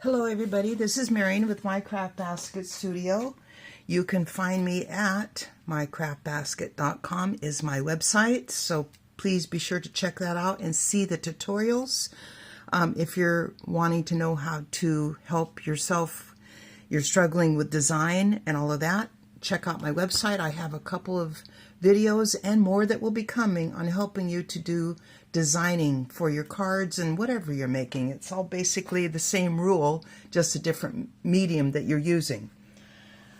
Hello everybody, this is Marion with MyCraftBasketStudio. You can find me at MyCraftBasket.com is my website, so please be sure to check that out and see the tutorials. If you're wanting to know how to help yourself, you're struggling with design and all of that, check out my website. I have a couple of videos and more that will be coming on helping you to do designing for your cards and whatever you're making. It's all basically the same rule, just a different medium that you're using.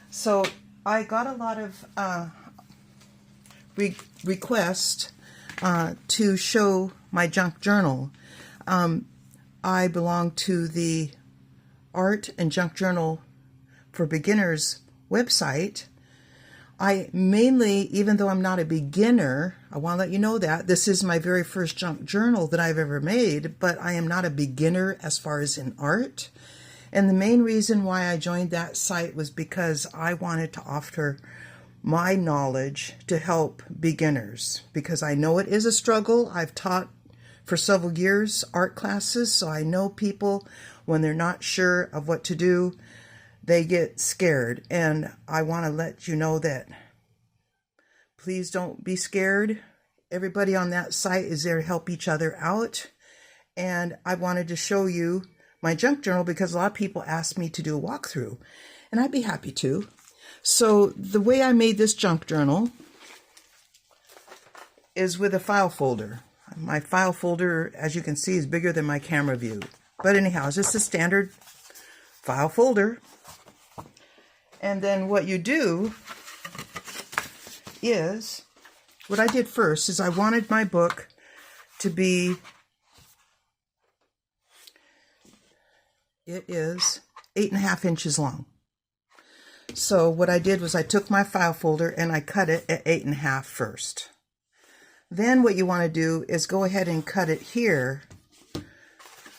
So I got a lot of requests to show my junk journal. I belong to the Art and Junk Journal for Beginners website. I mainly, even though I'm not a beginner, I want to let you know that this is my very first junk journal that I've ever made, but I am not a beginner as far as in art. And the main reason why I joined that site was because I wanted to offer my knowledge to help beginners, because I know it is a struggle. I've taught for several years art classes, so I know people, when they're not sure of what to do, they get scared, and I want to let you know that please don't be scared. Everybody on that site is there to help each other out, and I wanted to show you my junk journal because a lot of people asked me to do a walkthrough, and I'd be happy to. So the way I made this junk journal is with a file folder. My file folder, as you can see, is bigger than my camera view, but anyhow, it's just a standard file folder. And then what you do is, what I did first is I wanted my book to be, it is 8.5 inches long. So what I did was I took my file folder and I cut it at 8.5 first. Then what you want to do is go ahead and cut it here.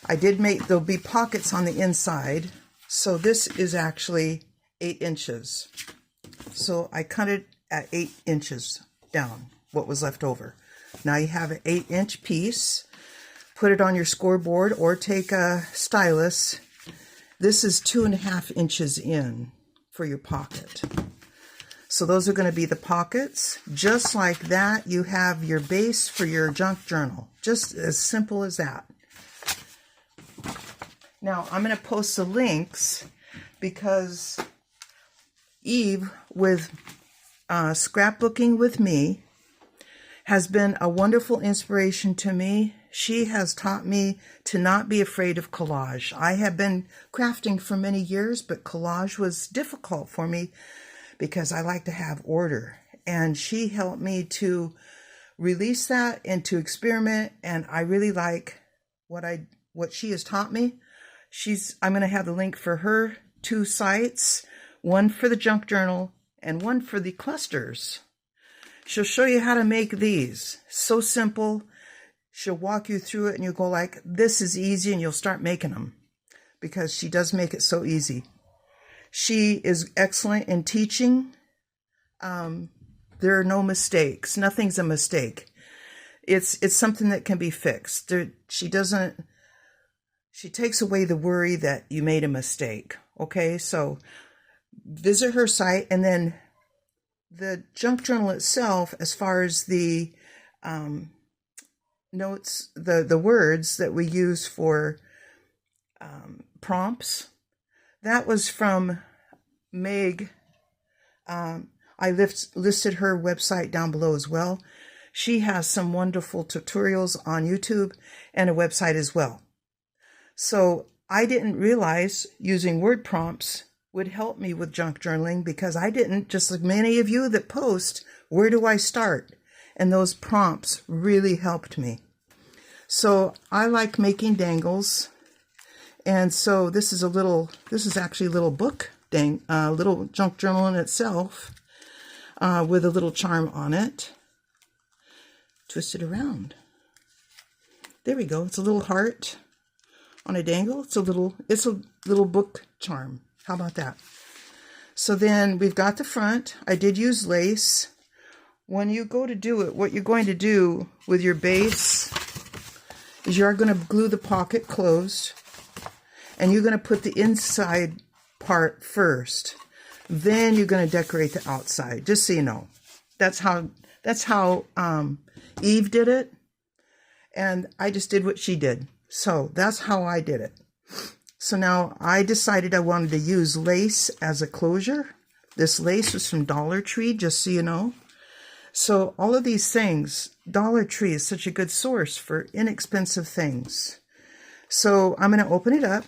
I did make, there'll be pockets on the inside. So this is actually 8 inches. So I cut it at 8 inches down, what was left over. Now you have an 8-inch piece. Put it on your scoreboard or take a stylus. This is 2.5 inches in for your pocket. So those are going to be the pockets. Just like that, you have your base for your junk journal. Just as simple as that. Now I'm going to post the links because Eve with Scrapbooking with Me has been a wonderful inspiration to me. She has taught me to not be afraid of collage. I have been crafting for many years, but collage was difficult for me because I like to have order. And she helped me to release that and to experiment, and I really like what she has taught me. I'm going to have the link for her 2 sites. One for the junk journal and one for the clusters. She'll show you how to make these. So simple. She'll walk you through it and you'll go like, this is easy, and you'll start making them because she does make it so easy. She is excellent in teaching. There are no mistakes. Nothing's a mistake. It's something that can be fixed. She takes away the worry that you made a mistake. Okay, so visit her site, and then the junk journal itself, as far as the notes, the words that we use for prompts, that was from Meg. I listed her website down below as well. She has some wonderful tutorials on YouTube and a website as well. So I didn't realize using word prompts would help me with junk journaling, because I didn't, just like many of you that post, where do I start? And those prompts really helped me. So I like making dangles. And so this is actually a little book, little junk journal in itself, with a little charm on it. Twist it around. There we go. It's a little heart on a dangle. It's a little book charm. How about that? So then we've got the front. I did use lace. When you go to do it, what you're going to do with your base is you are going to glue the pocket closed. And you're going to put the inside part first. Then you're going to decorate the outside, just so you know. That's how Eve did it. And I just did what she did. So that's how I did it. So now I decided I wanted to use lace as a closure. This lace was from Dollar Tree, just so you know. So all of these things, Dollar Tree is such a good source for inexpensive things. So I'm going to open it up.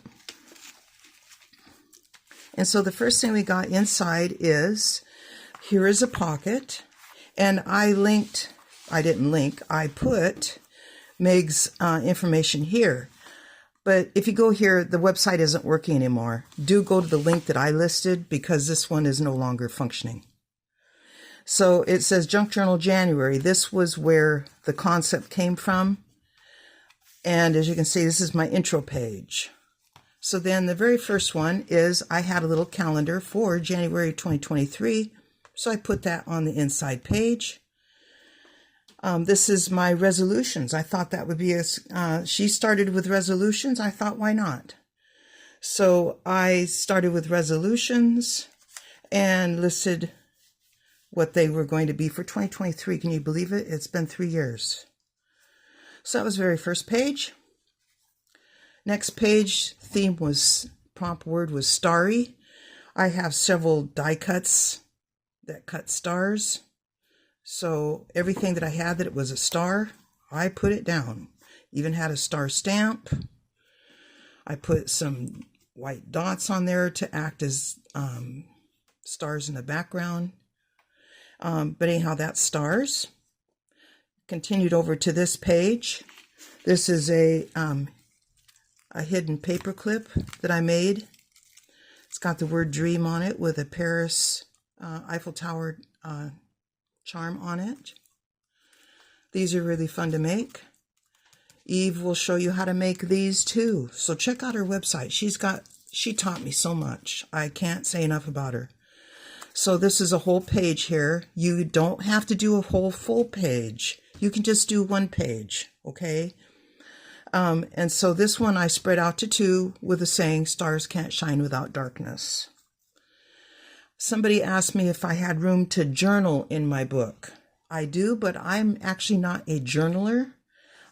And so the first thing we got inside is, here is a pocket. And I put Meg's information here. But if you go here, the website isn't working anymore. Do go to the link that I listed because this one is no longer functioning. So it says Junk Journal January. This was where the concept came from. And as you can see, this is my intro page. So then the very first one is I had a little calendar for January 2023. So I put that on the inside page. This is my resolutions. I thought that would be she started with resolutions. I thought, why not? So I started with resolutions and listed what they were going to be for 2023. Can you believe it? It's been 3 years. So that was the very first page. Next page, prompt word was starry. I have several die cuts that cut stars. So everything that I had that it was a star, I put it down. Even had a star stamp. I put some white dots on there to act as stars in the background. But anyhow, that's stars. Continued over to this page. This is a hidden paper clip that I made. It's got the word dream on it with a Paris Eiffel Tower charm on it. These are really fun to make. Eve will show you how to make these too. So check out her website. She taught me so much. I can't say enough about her. So this is a whole page here. You don't have to do a whole full page. You can just do one page, okay? And so this one I spread out to 2 with the saying, stars can't shine without darkness. Somebody asked me if I had room to journal in my book. I do, but I'm actually not a journaler.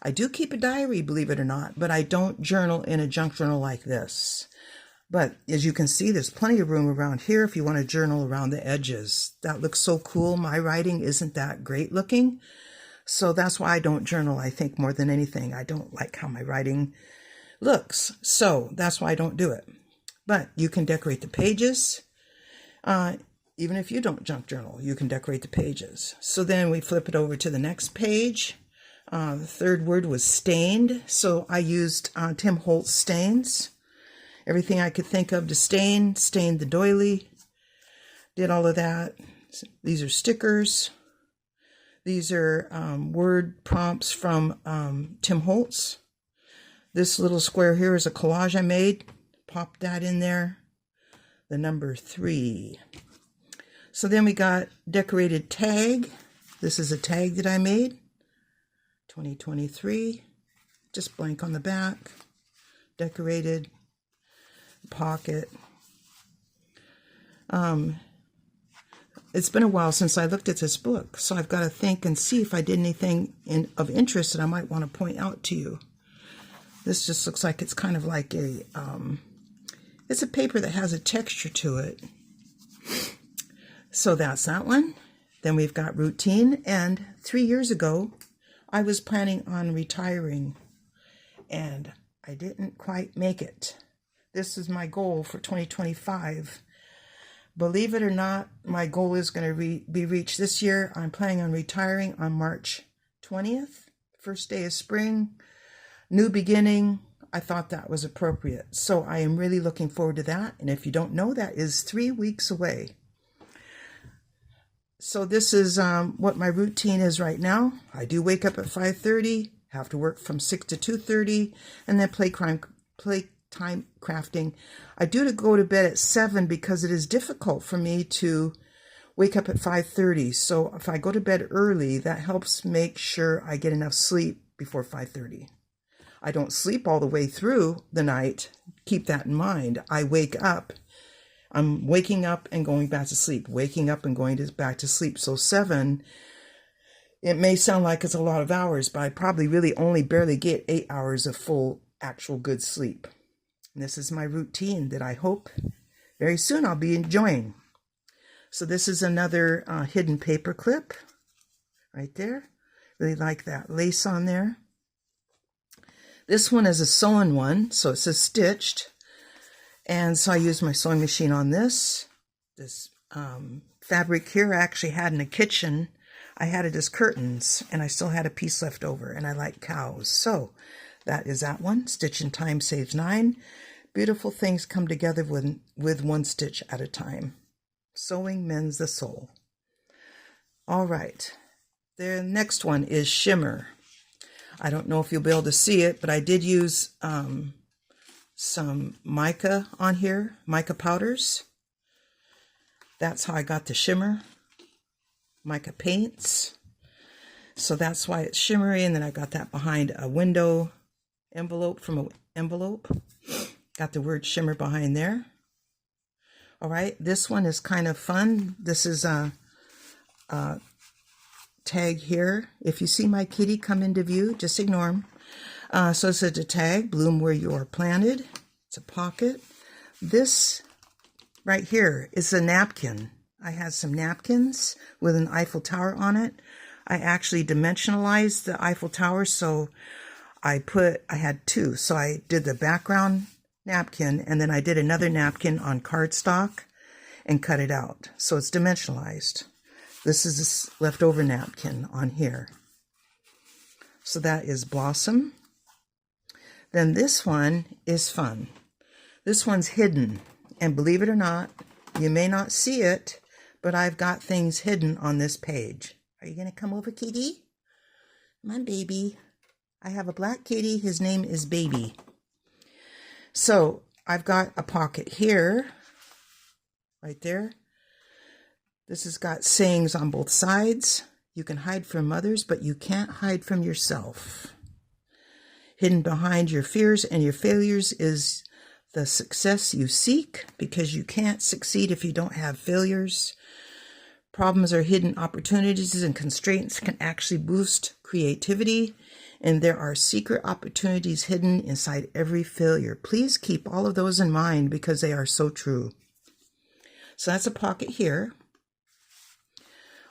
I do keep a diary, believe it or not, but I don't journal in a junk journal like this. But as you can see, there's plenty of room around here if you want to journal around the edges. That looks so cool. My writing isn't that great looking. So that's why I don't journal, I think, more than anything. I don't like how my writing looks. So that's why I don't do it. But you can decorate the pages. Even if you don't junk journal, you can decorate the pages. So then we flip it over to the next page. The third word was stained. So I used Tim Holtz stains. Everything I could think of to stain, stained the doily. Did all of that. These are stickers. These are word prompts from Tim Holtz. This little square here is a collage I made. Popped that in there. The number 3. So then we got decorated tag. This is a tag that I made. 2023. Just blank on the back. Decorated. Pocket. It's been a while since I looked at this book, so I've got to think and see if I did anything of interest that I might want to point out to you. This just looks like it's kind of like a, it's a paper that has a texture to it. So that's that one. Then we've got routine, and 3 years ago, I was planning on retiring, and I didn't quite make it. This is my goal for 2025. Believe it or not, my goal is going to be reached this year. I'm planning on retiring on March 20th, first day of spring, new beginning. I thought that was appropriate. So I am really looking forward to that. And if you don't know, that is 3 weeks away. So this is what my routine is right now. I do wake up at 5:30, have to work from 6 to 2:30, and then playtime crafting. I do to go to bed at 7 because it is difficult for me to wake up at 5:30. So if I go to bed early, that helps make sure I get enough sleep before 5:30. I don't sleep all the way through the night. Keep that in mind. I wake up. I'm waking up and going back to sleep, waking up and going back to sleep. So 7, it may sound like it's a lot of hours, but I probably really only barely get 8 hours of full, actual good sleep. And this is my routine that I hope very soon I'll be enjoying. So this is another hidden paper clip right there. Really like that lace on there. This one is a sewn one, so it says stitched. And so I used my sewing machine on this. This fabric here I actually had in the kitchen. I had it as curtains, and I still had a piece left over, and I like cows. So that is that one. Stitch in time saves 9. Beautiful things come together with one stitch at a time. Sewing mends the soul. All right. The next one is shimmer. I don't know if you'll be able to see it, but I did use some mica on here, mica powders. That's how I got the shimmer. Mica paints. So that's why it's shimmery, and then I got that behind a window envelope from an envelope. Got the word shimmer behind there. All right, this one is kind of fun. This is a tag here. If you see my kitty come into view, just ignore him. So it says a tag, bloom where you are planted. It's a pocket. This right here is a napkin. I had some napkins with an Eiffel Tower on it. I actually dimensionalized the Eiffel Tower, so I had 2. So I did the background napkin, and then I did another napkin on cardstock and cut it out. So it's dimensionalized. This is this leftover napkin on here. So that is Blossom. Then this one is fun. This one's hidden. And believe it or not, you may not see it, but I've got things hidden on this page. Are you going to come over, kitty? Come on, baby. I have a black kitty. His name is Baby. So I've got a pocket here, right there. This has got sayings on both sides. You can hide from others, but you can't hide from yourself. Hidden behind your fears and your failures is the success you seek, because you can't succeed if you don't have failures. Problems are hidden opportunities, and constraints can actually boost creativity. And there are secret opportunities hidden inside every failure. Please keep all of those in mind, because they are so true. So that's a pocket here.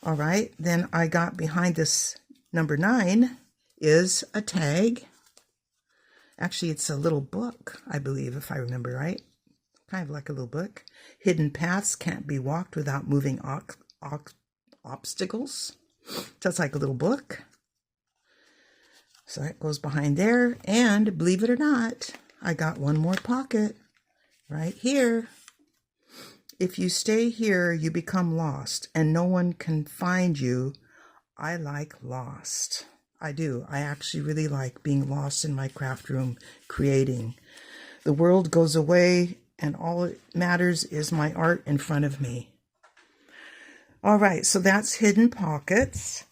All right, then I got behind this number 9 is a tag. Actually, it's a little book, I believe, if I remember right. Kind of like a little book. Hidden paths can't be walked without moving obstacles. Just like a little book. So that goes behind there. And believe it or not, I got one more pocket right here. If you stay here, you become lost, and no one can find you. I like lost. I do. I actually really like being lost in my craft room, creating. The world goes away, and all it matters is my art in front of me. All right, so that's hidden pockets.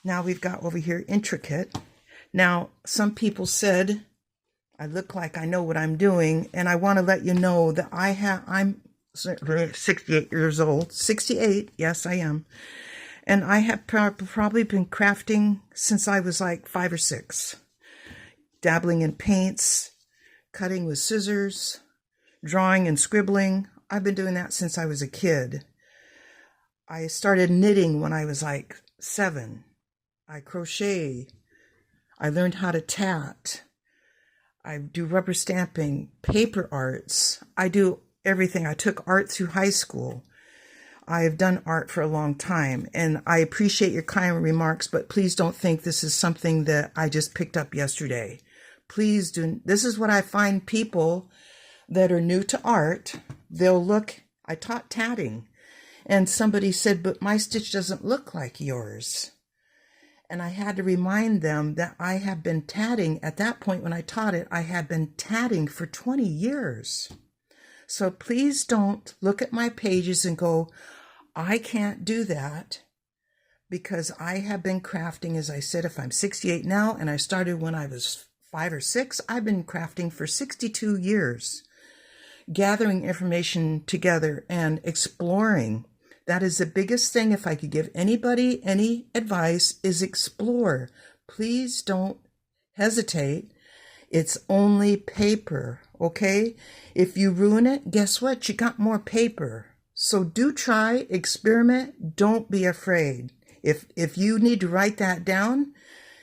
Now we've got over here intricate. Now, some people said I look like I know what I'm doing, and I want to let you know that I'm 68 years old. 68, yes, I am. And I have probably been crafting since I was like 5 or 6. Dabbling in paints, cutting with scissors, drawing and scribbling. I've been doing that since I was a kid. I started knitting when I was like 7. I crochet. I learned how to tat. I do rubber stamping, paper arts. I do everything. I took art through high school. I've done art for a long time, and I appreciate your kind remarks, but please don't think this is something that I just picked up yesterday. Please do. This is what I find people that are new to art. They'll look, I taught tatting, and somebody said, but my stitch doesn't look like yours. And I had to remind them that I have been tatting. At that point when I taught it, I had been tatting for 20 years. So please don't look at my pages and go, I can't do that, because I have been crafting, as I said, if I'm 68 now, and I started when I was 5 or 6. I've been crafting for 62 years, gathering information together and exploring. That is the biggest thing. If I could give anybody any advice, is explore. Please don't hesitate. It's only paper, okay? If you ruin it, guess what? You got more paper. So do try, experiment, don't be afraid. If you need to write that down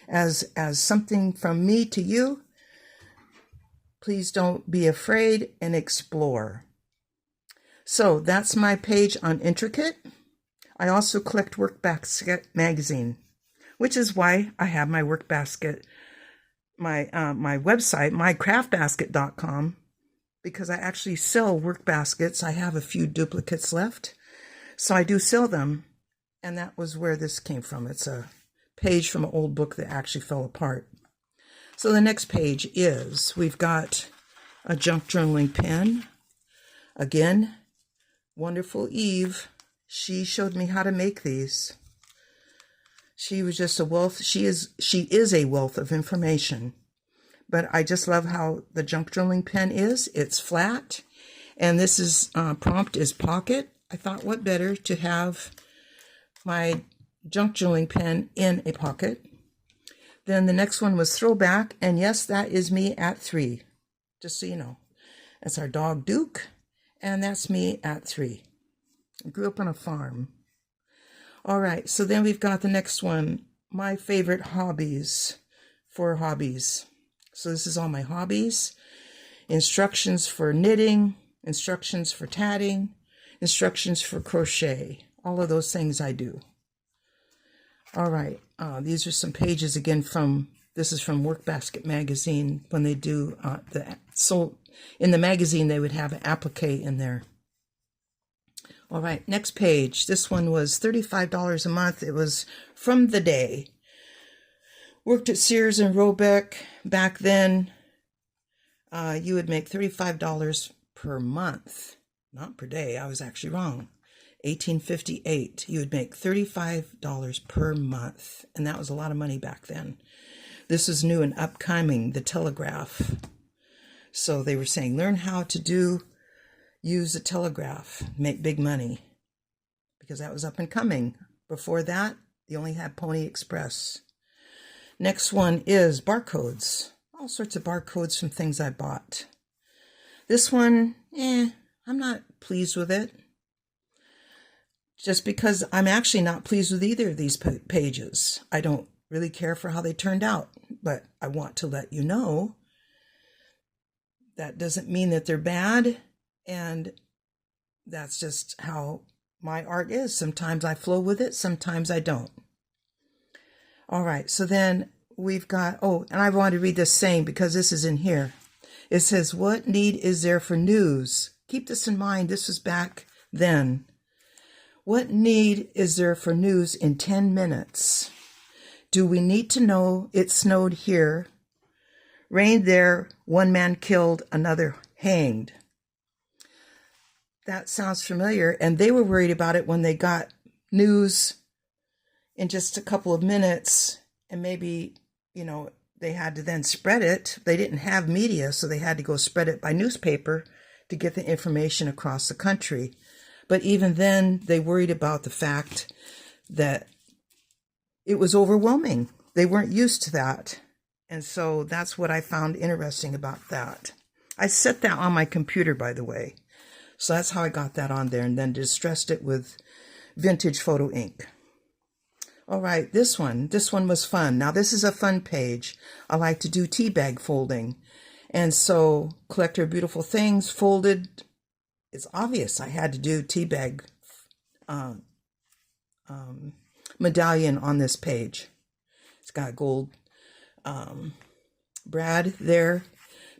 as something from me to you, please don't be afraid and explore. So that's my page on Intricate. I also collect Workbasket magazine, which is why I have my Workbasket, my website, MyCraftBasket.com, because I actually sell work baskets. I have a few duplicates left, so I do sell them, and that was where this came from. It's a page from an old book that actually fell apart. So the next page is, we've got a junk journaling pen. Again, wonderful Eve. She showed me how to make these. She was just a wealth. She is a wealth of information. But I just love how the junk journaling pen is. It's flat. And this is prompt is pocket. I thought, what better to have my junk journaling pen in a pocket. Then the next one was throwback. And yes, that is me at 3. Just so you know. That's our dog Duke. And that's me at 3. I grew up on a farm. All right, so then we've got the next one, my favorite hobbies, 4 hobbies. So this is all my hobbies, instructions for knitting, instructions for tatting, instructions for crochet, all of those things I do. All right, these are some pages again this is from Workbasket magazine, when they do so in the magazine they would have an applique in there. All right, next page. This one was $35 a month. It was from the day. Worked at Sears and Roebuck. Back then, you would make $35 per month. Not per day. I was actually wrong. 1858. You would make $35 per month. And that was a lot of money back then. This is new and upcoming, the telegraph. So they were saying, learn how to use a telegraph, make big money, because that was up and coming. Before that, you only had Pony Express. Next one is barcodes, all sorts of barcodes from things I bought. This one, I'm not pleased with it, just because I'm actually not pleased with either of these pages. I don't really care for how they turned out, but I want to let you know that doesn't mean that they're bad. And that's just how my art is. Sometimes I flow with it, sometimes I don't. All right, so then we've got, and I want to read this saying because this is in here. It says, what need is there for news? Keep this in mind, this was back then. What need is there for news in 10 minutes? Do we need to know it snowed here, rained there, one man killed, another hanged? That sounds familiar. And they were worried about it when they got news in just a couple of minutes. And maybe, they had to then spread it. They didn't have media, so they had to go spread it by newspaper to get the information across the country. But even then, they worried about the fact that it was overwhelming. They weren't used to that. And so that's what I found interesting about that. I set that on my computer, by the way. So that's how I got that on there, and then distressed it with vintage photo ink. All right, this one was fun. Now this is a fun page. I like to do tea bag folding. And so Collector Beautiful Things folded. It's obvious I had to do tea bag medallion on this page. It's got gold brad there.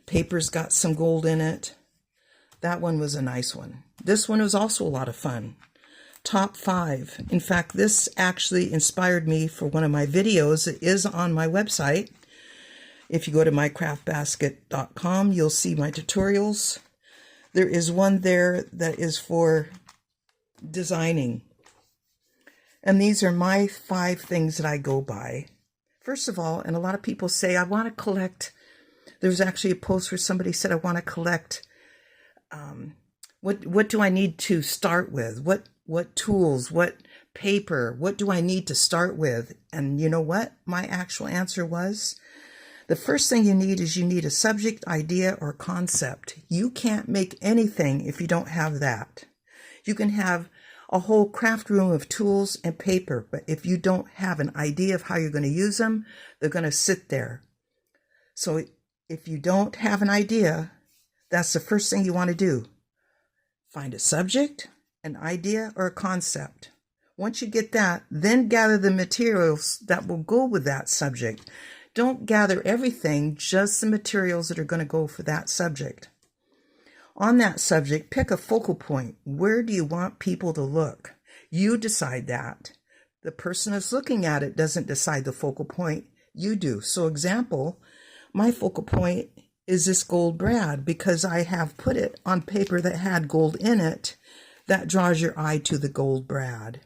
Paper's got some gold in it. That one was a nice one. This one was also a lot of fun. Top 5. In fact, this actually inspired me for one of my videos. It is on my website. If you go to MyCraftBasket.com, you'll see my tutorials. There is one there that is for designing. And these are my 5 things that I go by. First of all, and a lot of people say, I want to collect There was actually a post where somebody said, I want to collect, what do I need to start with? What tools, what paper, what do I need to start with? And you know what my actual answer was? The first thing you need is you need a subject, idea, or concept. You can't make anything if you don't have that. You can have a whole craft room of tools and paper, but if you don't have an idea of how you're going to use them, they're going to sit there. So if you don't have an idea, that's the first thing you want to do. Find a subject, an idea, or a concept. Once you get that, then gather the materials that will go with that subject. Don't gather everything, just the materials that are going to go for that subject. On that subject, pick a focal point. Where do you want people to look? You decide that. The person that's looking at it doesn't decide the focal point. You do. So example, my focal point is this gold brad because I have put it on paper that had gold in it. That draws your eye to the gold brad.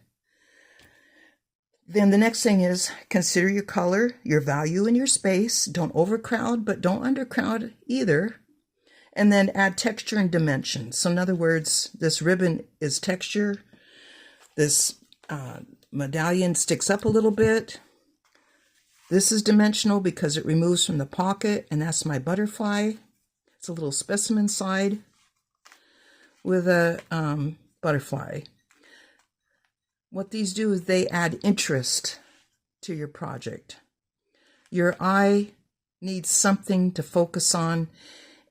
Then the next thing is consider your color, your value, and your space. Don't overcrowd, but don't undercrowd either. And then add texture and dimension. So in other words, this ribbon is texture. This medallion sticks up a little bit. This is dimensional because it removes from the pocket, and that's my butterfly. It's a little specimen side with a butterfly. What these do is they add interest to your project. Your eye needs something to focus on,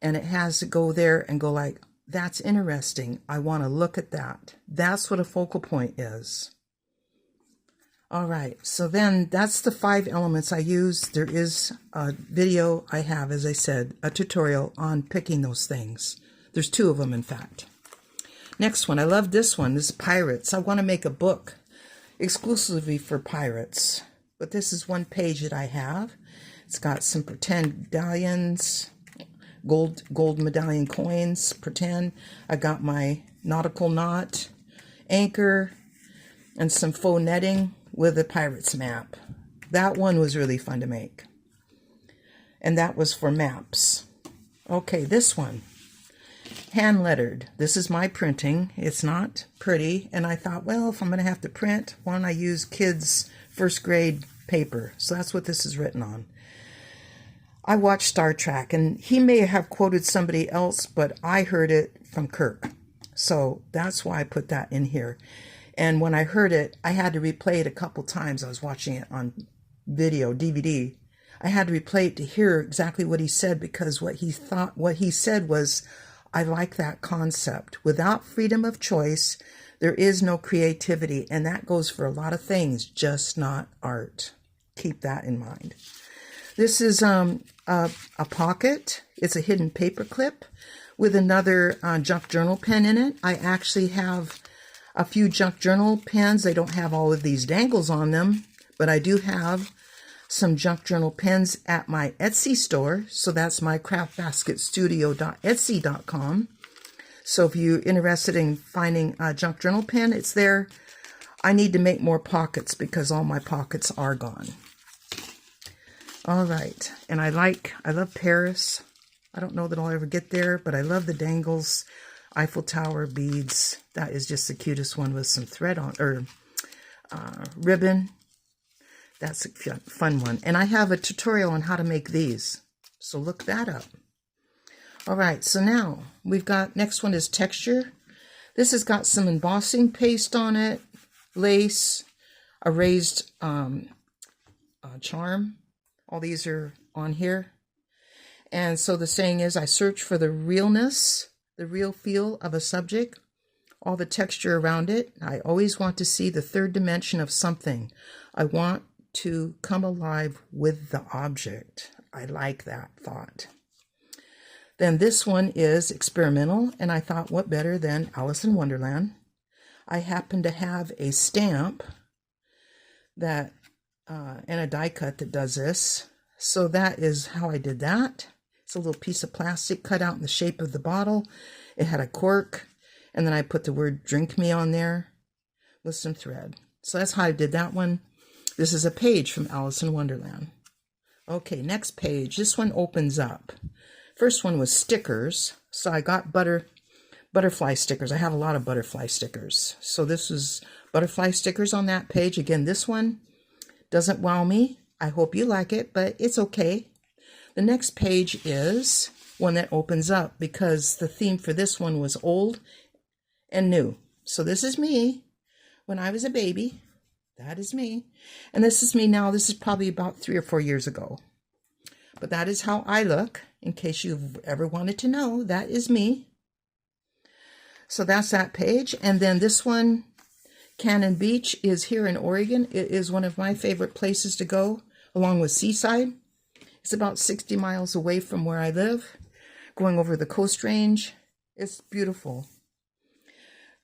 and it has to go there and go like, that's interesting. I want to look at that. That's what a focal point is. All right, so then that's the 5 elements I use. There is a video I have, as I said, a tutorial on picking those things. There's 2 of them, in fact. Next one, I love this one. This is pirates. I want to make a book exclusively for pirates. But this is one page that I have. It's got some pretend medallions, gold medallion coins, pretend. I got my nautical knot, anchor, and some faux netting with a pirate's map. That one was really fun to make. And that was for maps. Okay, this one. Hand lettered. This is my printing. It's not pretty. And I thought, well, if I'm going to have to print, why don't I use kids' first grade paper? So that's what this is written on. I watched Star Trek, and he may have quoted somebody else, but I heard it from Kirk. So that's why I put that in here. And when I heard it, I had to replay it a couple times. I was watching it on video, DVD. I had to replay it to hear exactly what he said, because what he said was, I like that concept. Without freedom of choice, there is no creativity. And that goes for a lot of things, just not art. Keep that in mind. This is a pocket. It's a hidden paper clip with another junk journal pen in it. I actually have a few junk journal pens. They don't have all of these dangles on them, but I do have some junk journal pens at my Etsy store. So that's MyCraftBasketStudio.etsy.com. So if you're interested in finding a junk journal pen, it's there. I need to make more pockets because all my pockets are gone. All right. And I love Paris. I don't know that I'll ever get there, but I love the dangles. Eiffel Tower beads. That is just the cutest one with some thread on, or ribbon. That's a fun one. And I have a tutorial on how to make these. So look that up. All right, so now we've got, next one is texture. This has got some embossing paste on it, lace, a raised charm. All these are on here. And so the saying is, I search for the realness, the real feel of a subject, all the texture around it. I always want to see the 3rd dimension of something. I want to come alive with the object. I like that thought. Then this one is experimental, and I thought, what better than Alice in Wonderland? I happen to have a stamp that and a die cut that does this. So that is how I did that. It's a little piece of plastic cut out in the shape of the bottle. It had a cork, and then I put the word "drink me" on there with some thread. So that's how I did that one. This is a page from Alice in Wonderland. Okay, next page. This one opens up. First one was stickers. So I got butterfly stickers. I have a lot of butterfly stickers. So this was butterfly stickers on that page. Again, this one doesn't wow me. I hope you like it, but it's okay. The next page is one that opens up because the theme for this one was old and new. So this is me when I was a baby. That is me. And this is me now. This is probably about 3 or 4 years ago. But that is how I look. In case you've ever wanted to know, that is me. So that's that page. And then this one, Cannon Beach, is here in Oregon. It is one of my favorite places to go, along with Seaside. It's about 60 miles away from where I live, going over the Coast Range. It's beautiful.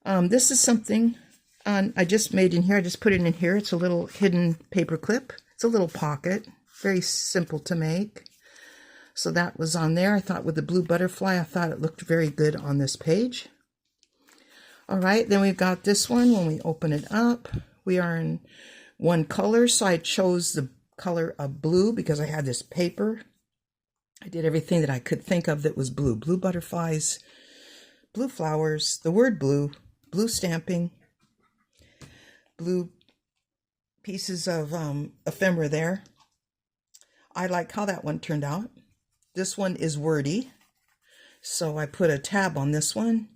This is something I just made in here. I just put it in here. It's a little hidden paper clip. It's a little pocket. Very simple to make. So that was on there. I thought with the blue butterfly, I thought it looked very good on this page. All right, then we've got this one. When we open it up, we are in one color. So I chose the color of blue because I had this paper. I did everything that I could think of that was blue. Blue butterflies, blue flowers, the word blue, blue stamping, blue pieces of ephemera there. I like how that one turned out. This one is wordy, so I put a tab on this one.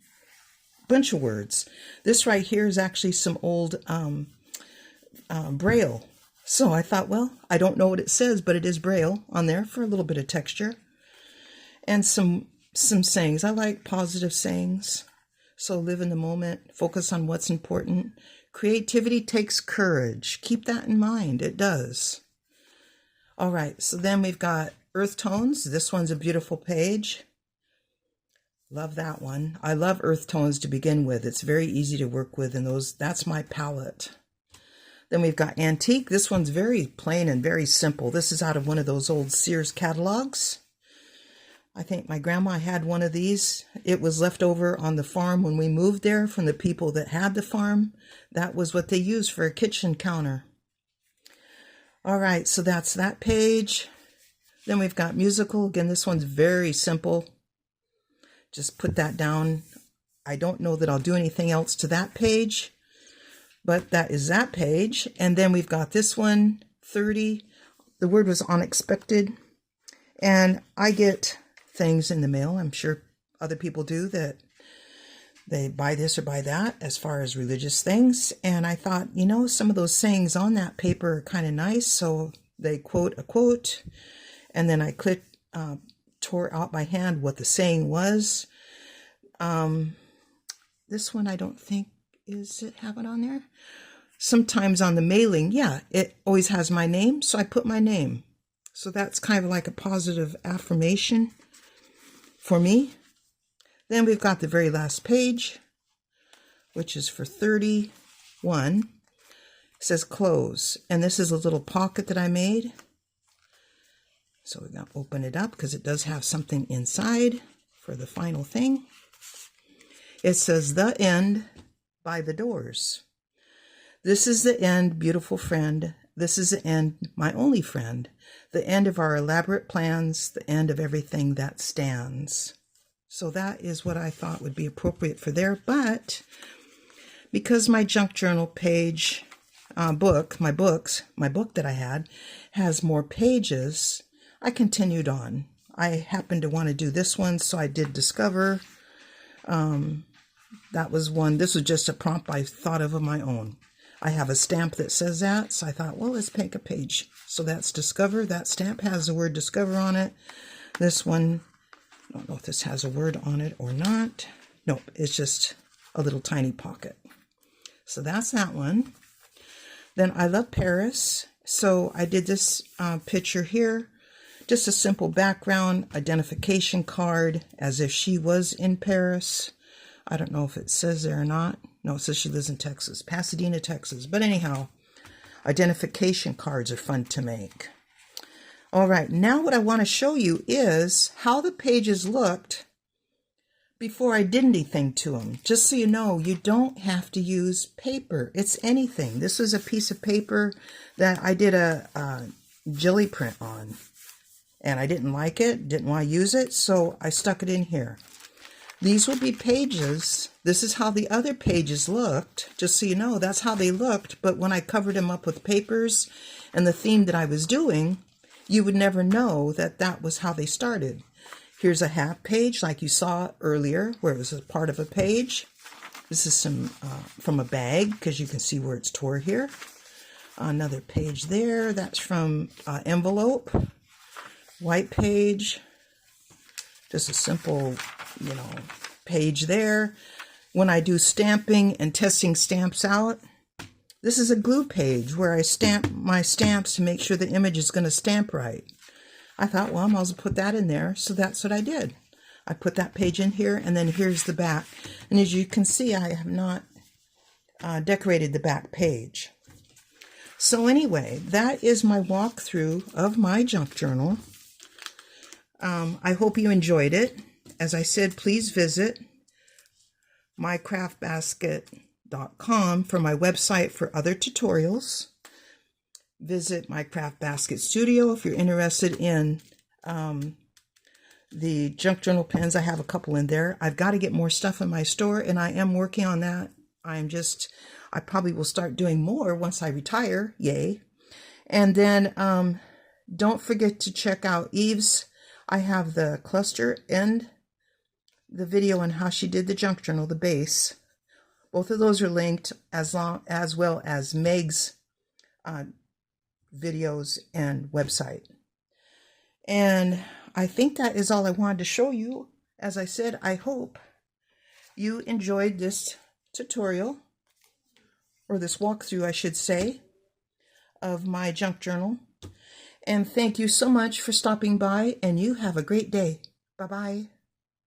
Bunch of words. This right here is actually some old Braille. So I thought, well, I don't know what it says, but it is Braille on there for a little bit of texture. And some sayings. I like positive sayings. So live in the moment, focus on what's important. Creativity takes courage. Keep that in mind. It does. All right, so then we've got earth tones. This one's a beautiful page. Love that one. I love earth tones to begin with. It's very easy to work with, and that's my palette. Then we've got antique. This one's very plain and very simple. This is out of one of those old Sears catalogs. I think my grandma had one of these. It was left over on the farm when we moved there from the people that had the farm. That was what they used for a kitchen counter. All right, so that's that page. Then we've got musical. Again, this one's very simple. Just put that down. I don't know that I'll do anything else to that page, but that is that page. And then we've got this one, 30. The word was unexpected. And I get things in the mail. I'm sure other people do, that they buy this or buy that as far as religious things. And I thought, you know, some of those sayings on that paper are kind of nice. So they quote a quote. And then I tore out by hand what the saying was. This one I don't think, have it on there? Sometimes on the mailing, yeah, it always has my name. So I put my name. So that's kind of like a positive affirmation for me. Then we've got the very last page, which is for 31. It says close. And this is a little pocket that I made. So we're going to open it up because it does have something inside for the final thing. It says The End by the Doors. This is the end, beautiful friend. This is the end, my only friend. The end of our elaborate plans, the end of everything that stands. So that is what I thought would be appropriate for there. But because my junk journal page book that I had has more pages, I continued on. I happened to want to do this one, so I did Discover. That was one. This was just a prompt I thought of my own. I have a stamp that says that, so I thought, well, let's make a page. So that's Discover. That stamp has the word Discover on it. This one, I don't know if this has a word on it or not. Nope, it's just a little tiny pocket. So that's that one. Then I love Paris. So I did this picture here. Just a simple background, identification card, as if she was in Paris. I don't know if it says there or not. No, it says she lives in Texas, Pasadena, Texas. But anyhow, identification cards are fun to make. All right, now what I want to show you is how the pages looked before I did anything to them. Just so you know, you don't have to use paper. It's anything. This is a piece of paper that I did a jelly print on. and I didn't like it, didn't want to use it, so I stuck it in here. These will be pages. This is how the other pages looked. Just so you know, that's how they looked, but when I covered them up with papers and the theme that I was doing, you would never know that that was how they started. Here's a half page like you saw earlier, where it was a part of a page. This is some from a bag, because you can see where it's tore here. Another page there, that's from envelope. White page, just a simple, page there. When I do stamping and testing stamps out, this is a glue page where I stamp my stamps to make sure the image is going to stamp right. I thought, well, I might as well put that in there, so that's what I did. I put that page in here, and then here's the back. And as you can see, I have not decorated the back page. So anyway, that is my walkthrough of my junk journal. I hope you enjoyed it. As I said, please visit MyCraftBasket.com for my website for other tutorials. Visit MyCraftBasketStudio if you're interested in the junk journal pens. I have a couple in there. I've got to get more stuff in my store, and I am working on that. I probably will start doing more once I retire. Yay. And then don't forget to check out Eve's. I have the cluster and the video on how she did the junk journal, the base. Both of those are linked, as well as Meg's videos and website. And I think that is all I wanted to show you. As I said, I hope you enjoyed this tutorial, or this walkthrough, I should say, of my junk journal. And thank you so much for stopping by, and you have a great day. Bye-bye.